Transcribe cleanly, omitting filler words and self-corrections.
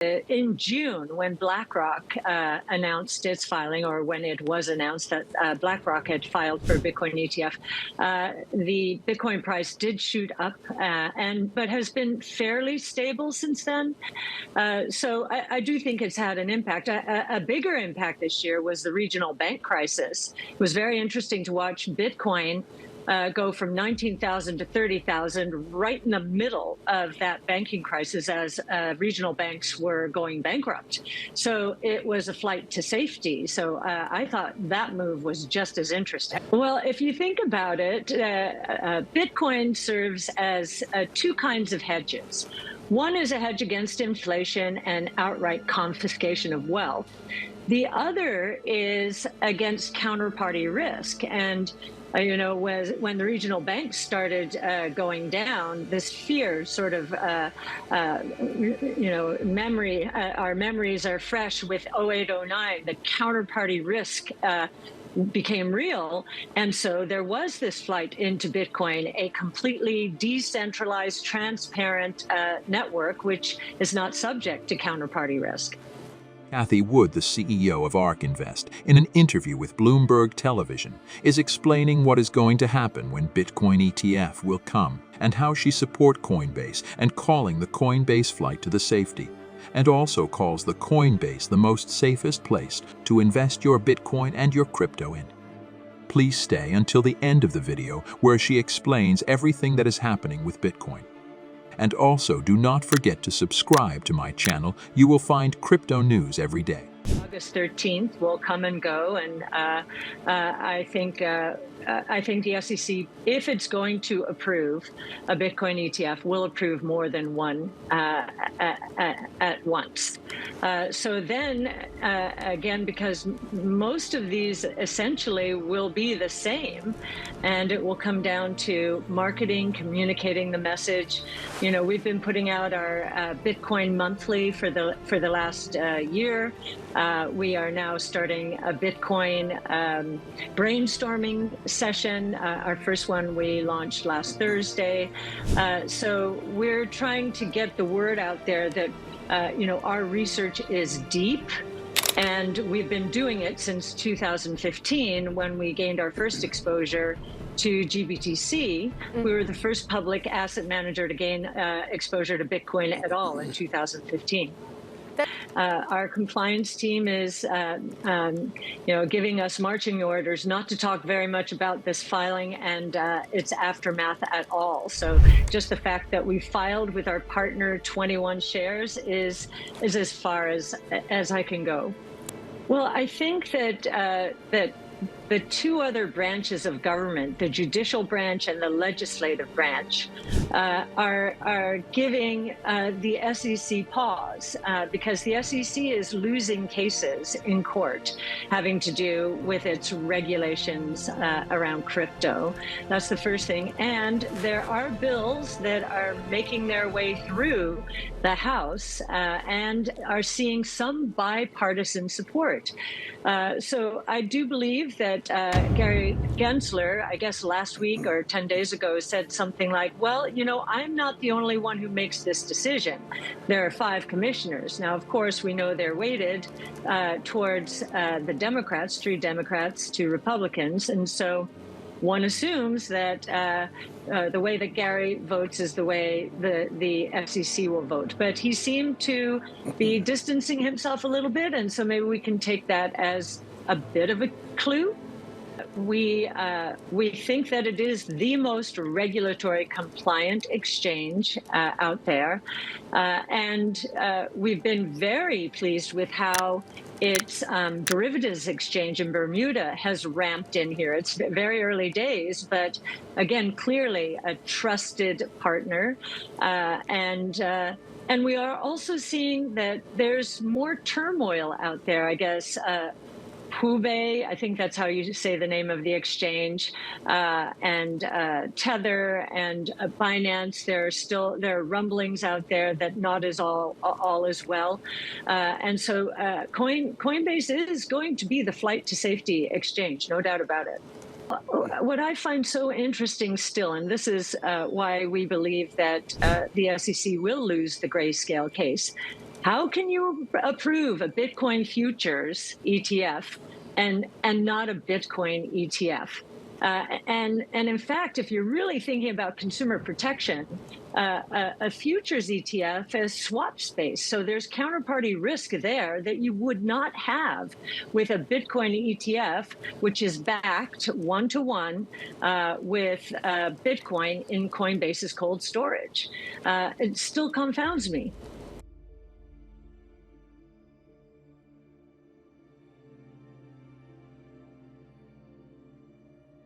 In June, when BlackRock announced its filing, or when it was announced that BlackRock had filed for a Bitcoin ETF, the Bitcoin price did shoot up, but has been fairly stable since then. So I do think it's had an impact. A bigger impact this year was the regional bank crisis. It was very interesting to watch Bitcoin go from 19,000 to 30,000 right in the middle of that banking crisis as regional banks were going bankrupt. So it was a flight to safety. So I thought that move was just as interesting. Well, if you think about it, Bitcoin serves as two kinds of hedges. One is a hedge against inflation and outright confiscation of wealth. The other is against counterparty risk. And when the regional banks started going down, this fear sort of, our memories are fresh with 0809, the counterparty risk became real. And so there was this flight into Bitcoin, a completely decentralized, transparent network, which is not subject to counterparty risk. Cathie Wood, the CEO of ARK Invest, in an interview with Bloomberg Television, is explaining what is going to happen when Bitcoin ETF will come and how she supports Coinbase and calling the Coinbase flight to the safety, and also calls the Coinbase the most safest place to invest your Bitcoin and your crypto in. Please stay until the end of the video where she explains everything that is happening with Bitcoin. And also, do not forget to subscribe to my channel. You will find crypto news every day. August 13th will come and go, and I think the SEC, if it's going to approve a Bitcoin ETF, will approve more than one at once. So then, again, because most of these essentially will be the same, and it will come down to marketing, communicating the message. We've been putting out our Bitcoin monthly for the last year. We are now starting a Bitcoin brainstorming session. Our first one we launched last Thursday. So we're trying to get the word out there that, our research is deep. And we've been doing it since 2015 when we gained our first exposure to GBTC. We were the first public asset manager to gain exposure to Bitcoin at all in 2015. Our compliance team is, giving us marching orders not to talk very much about this filing and its aftermath at all. So just the fact that we filed with our partner 21 shares is as far as I can go. Well, I think that the two other branches of government, the judicial branch and the legislative branch, are giving the SEC pause because the SEC is losing cases in court having to do with its regulations around crypto. That's the first thing. And there are bills that are making their way through the House and are seeing some bipartisan support. So I do believe that Gary Gensler, I guess last week or 10 days ago, said something like, well, I'm not the only one who makes this decision. There are 5 commissioners. Now, of course, we know they're weighted towards the Democrats, 3 Democrats, 2 Republicans. And so one assumes that the way that Gary votes is the way the FCC will vote. But he seemed to be distancing himself a little bit, and so maybe we can take that as a bit of a clue. We think that it is the most regulatory compliant exchange out there, and we've been very pleased with how its derivatives exchange in Bermuda has ramped in here. It's very early days, but again, clearly a trusted partner, and we are also seeing that there's more turmoil out there, I guess. Hubei, I think that's how you say the name of the exchange, and Tether and Binance. There are rumblings out there that not is all is well, and so Coinbase is going to be the flight to safety exchange, no doubt about it. What I find so interesting still, and this is why we believe that the SEC will lose the grayscale case, How can you approve a Bitcoin futures ETF and not a Bitcoin ETF? And in fact, if you're really thinking about consumer protection, a futures ETF has swap space, so there's counterparty risk there that you would not have with a Bitcoin ETF, which is backed one-to-one with Bitcoin in Coinbase's cold storage. It still confounds me.